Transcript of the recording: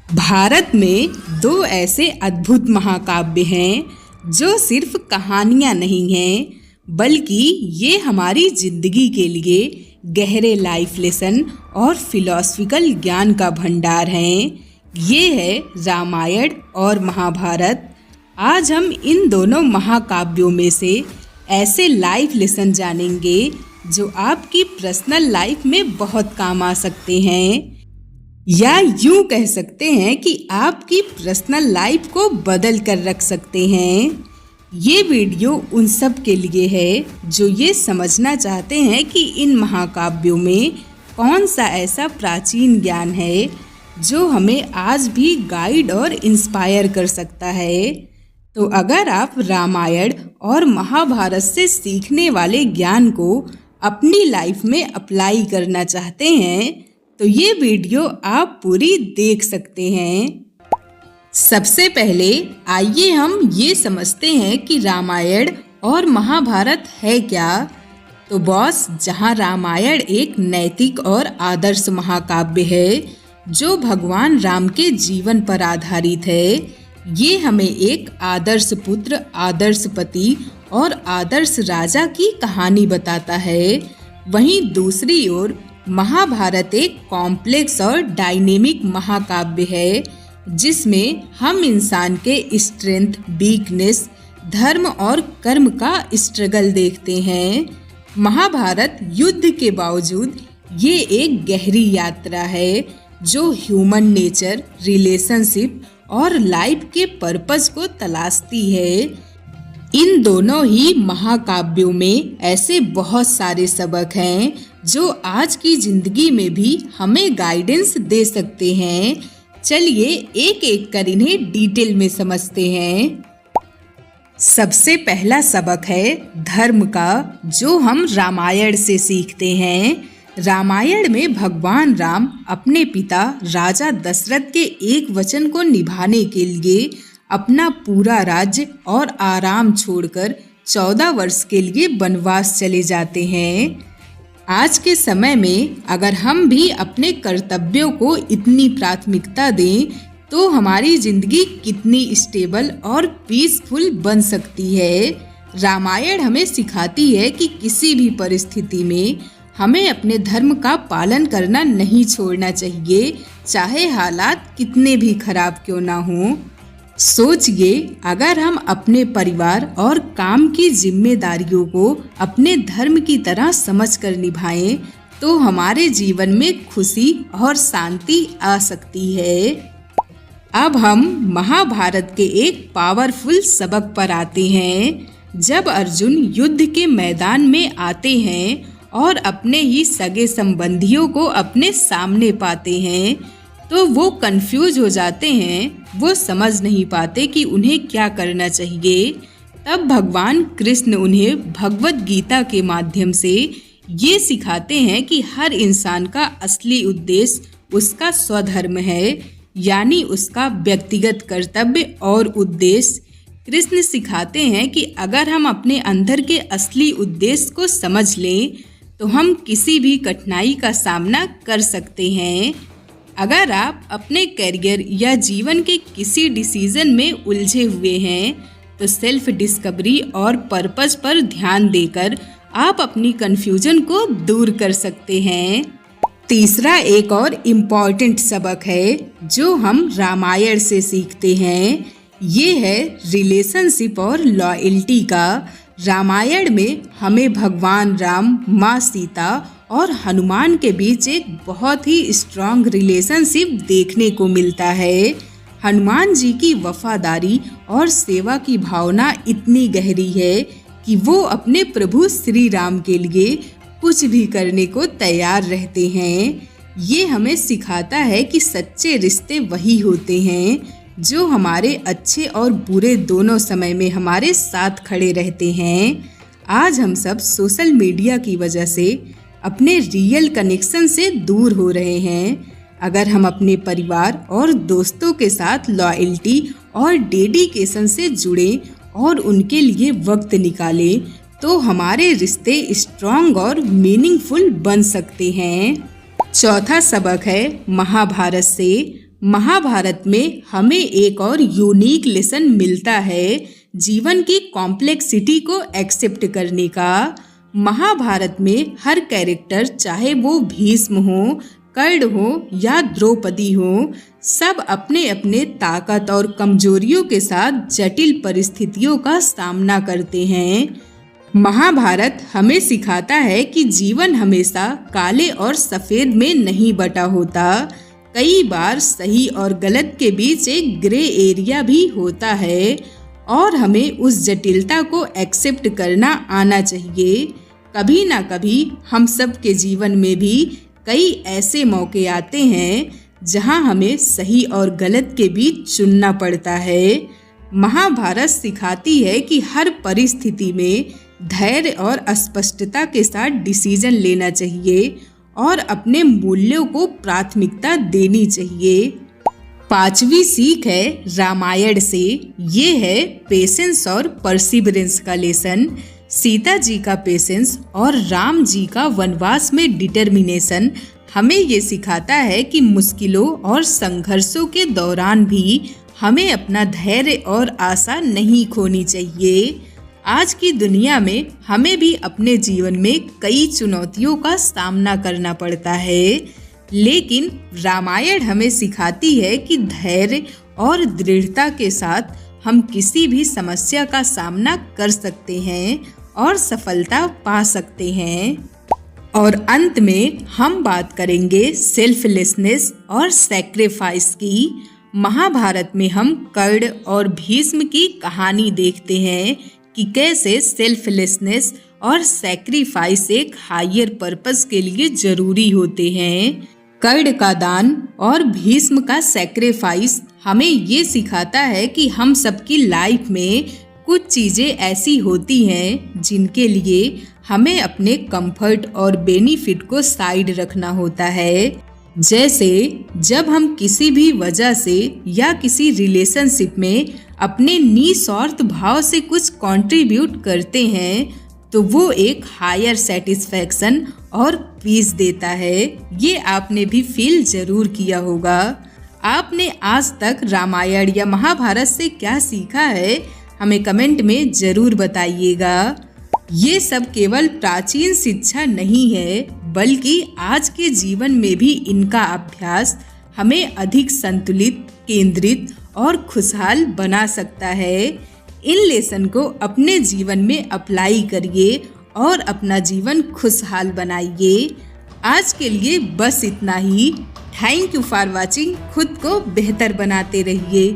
भारत में दो ऐसे अद्भुत महाकाव्य हैं जो सिर्फ कहानियां नहीं हैं, बल्कि ये हमारी जिंदगी के लिए गहरे लाइफ लेसन और फिलॉसफिकल ज्ञान का भंडार हैं। ये है रामायण और महाभारत। आज हम इन दोनों महाकाव्यों में से ऐसे लाइफ लेसन जानेंगे जो आपकी पर्सनल लाइफ में बहुत काम आ सकते हैं, या यूं कह सकते हैं कि आपकी पर्सनल लाइफ को बदल कर रख सकते हैं। ये वीडियो उन सब के लिए है जो ये समझना चाहते हैं कि इन महाकाव्यों में कौन सा ऐसा प्राचीन ज्ञान है जो हमें आज भी गाइड और इंस्पायर कर सकता है। तो अगर आप रामायण और महाभारत से सीखने वाले ज्ञान को अपनी लाइफ में अप्लाई करना चाहते हैं तो ये वीडियो आप पूरी देख सकते हैं। सबसे पहले आइए हम ये समझते हैं कि रामायण और महाभारत है क्या। तो बॉस, जहाँ रामायण एक नैतिक और आदर्श महाकाव्य है जो भगवान राम के जीवन पर आधारित है, ये हमें एक आदर्श पुत्र, आदर्श पति और आदर्श राजा की कहानी बताता है। वहीं दूसरी ओर महाभारत एक कॉम्प्लेक्स और डायनेमिक महाकाव्य है जिसमें हम इंसान के स्ट्रेंथ, वीकनेस, धर्म और कर्म का स्ट्रगल देखते हैं। महाभारत युद्ध के बावजूद ये एक गहरी यात्रा है जो ह्यूमन नेचर, रिलेशनशिप और लाइफ के पर्पस को तलाशती है। इन दोनों ही महाकाव्यों में ऐसे बहुत सारे सबक हैं जो आज की जिंदगी में भी हमें गाइडेंस दे सकते हैं। चलिए एक एक कर इन्हें डिटेल में समझते हैं। सबसे पहला सबक है धर्म का, जो हम रामायण से सीखते हैं। रामायण में भगवान राम अपने पिता राजा दशरथ के एक वचन को निभाने के लिए अपना पूरा राज्य और आराम छोड़कर 14 वर्ष के लिए वनवास चले जाते हैं। आज के समय में अगर हम भी अपने कर्तव्यों को इतनी प्राथमिकता दें तो हमारी जिंदगी कितनी स्टेबल और पीसफुल बन सकती है। रामायण हमें सिखाती है कि किसी भी परिस्थिति में हमें अपने धर्म का पालन करना नहीं छोड़ना चाहिए, चाहे हालात कितने भी खराब क्यों ना हों। सोचिए, अगर हम अपने परिवार और काम की जिम्मेदारियों को अपने धर्म की तरह समझकर निभाएं तो हमारे जीवन में खुशी और शांति आ सकती है। अब हम महाभारत के एक पावरफुल सबक पर आते हैं। जब अर्जुन युद्ध के मैदान में आते हैं और अपने ही सगे संबंधियों को अपने सामने पाते हैं तो वो कंफ्यूज हो जाते हैं। वो समझ नहीं पाते कि उन्हें क्या करना चाहिए। तब भगवान कृष्ण उन्हें भगवत गीता के माध्यम से ये सिखाते हैं कि हर इंसान का असली उद्देश्य उसका स्वधर्म है, यानी उसका व्यक्तिगत कर्तव्य और उद्देश्य। कृष्ण सिखाते हैं कि अगर हम अपने अंदर के असली उद्देश्य को समझ लें तो हम किसी भी कठिनाई का सामना कर सकते हैं। अगर आप अपने करियर या जीवन के किसी डिसीजन में उलझे हुए हैं तो सेल्फ डिस्कवरी और पर्पस पर ध्यान देकर आप अपनी कंफ्यूजन को दूर कर सकते हैं। तीसरा एक और इम्पॉर्टेंट सबक है जो हम रामायण से सीखते हैं। ये है रिलेशनशिप और लॉयल्टी का। रामायण में हमें भगवान राम, माँ सीता और हनुमान के बीच एक बहुत ही स्ट्रॉन्ग रिलेशनशिप देखने को मिलता है। हनुमान जी की वफादारी और सेवा की भावना इतनी गहरी है कि वो अपने प्रभु श्री राम के लिए कुछ भी करने को तैयार रहते हैं। ये हमें सिखाता है कि सच्चे रिश्ते वही होते हैं जो हमारे अच्छे और बुरे दोनों समय में हमारे साथ खड़े रहते हैं। आज हम सब सोशल मीडिया की वजह से अपने रियल कनेक्शन से दूर हो रहे हैं। अगर हम अपने परिवार और दोस्तों के साथ लॉयल्टी और डेडिकेशन से जुड़ें और उनके लिए वक्त निकालें तो हमारे रिश्ते स्ट्रॉन्ग और मीनिंगफुल बन सकते हैं। चौथा सबक है महाभारत से। महाभारत में हमें एक और यूनिक लेसन मिलता है जीवन की कॉम्प्लेक्सिटी को एक्सेप्ट करने का। महाभारत में हर कैरेक्टर, चाहे वो भीष्म हो, कर्ण हो या द्रौपदी हो, सब अपने अपने ताकत और कमजोरियों के साथ जटिल परिस्थितियों का सामना करते हैं। महाभारत हमें सिखाता है कि जीवन हमेशा काले और सफेद में नहीं बटा होता। कई बार सही और गलत के बीच एक ग्रे एरिया भी होता है और हमें उस जटिलता को एक्सेप्ट करना आना चाहिए। कभी ना कभी हम सब के जीवन में भी कई ऐसे मौके आते हैं जहां हमें सही और गलत के बीच चुनना पड़ता है। महाभारत सिखाती है कि हर परिस्थिति में धैर्य और स्पष्टता के साथ डिसीजन लेना चाहिए और अपने मूल्यों को प्राथमिकता देनी चाहिए। पांचवी सीख है रामायण से। ये है पेशेंस और परसिवरेंस का लेसन। सीता जी का पेशेंस और राम जी का वनवास में डिटर्मिनेशन हमें ये सिखाता है कि मुश्किलों और संघर्षों के दौरान भी हमें अपना धैर्य और आशा नहीं खोनी चाहिए। आज की दुनिया में हमें भी अपने जीवन में कई चुनौतियों का सामना करना पड़ता है, लेकिन रामायण हमें सिखाती है कि धैर्य और दृढ़ता के साथ हम किसी भी समस्या का सामना कर सकते हैं और सफलता पा सकते हैं। और अंत में हम बात करेंगे सेल्फलेसनेस और सैक्रिफाइस की। महाभारत में हम कर्ण और भीष्म की कहानी देखते हैं कि कैसे सेल्फलेसनेस और सैक्रिफाइस एक हायर पर्पस के लिए जरूरी होते हैं। कर्ण का दान और भीष्म का सैक्रिफाइस हमें ये सिखाता है कि हम सबकी लाइफ में कुछ चीजें ऐसी होती हैं जिनके लिए हमें अपने कंफर्ट और बेनिफिट को साइड रखना होता है। जैसे जब हम किसी भी वजह से या किसी रिलेशनशिप में अपने निस्वार्थ भाव से कुछ कंट्रीब्यूट करते हैं तो वो एक हायर सेटिस्फैक्शन और पीस देता है। ये आपने भी फील जरूर किया होगा। आपने आज तक रामायण या महाभारत से क्या सीखा है, हमें कमेंट में जरूर बताइएगा। ये सब केवल प्राचीन शिक्षा नहीं है, बल्कि आज के जीवन में भी इनका अभ्यास हमें अधिक संतुलित, केंद्रित और खुशहाल बना सकता है। इन लेसन को अपने जीवन में अप्लाई करिए और अपना जीवन खुशहाल बनाइए। आज के लिए बस इतना ही। Thank you for watching. खुद को बेहतर बनाते रहिए।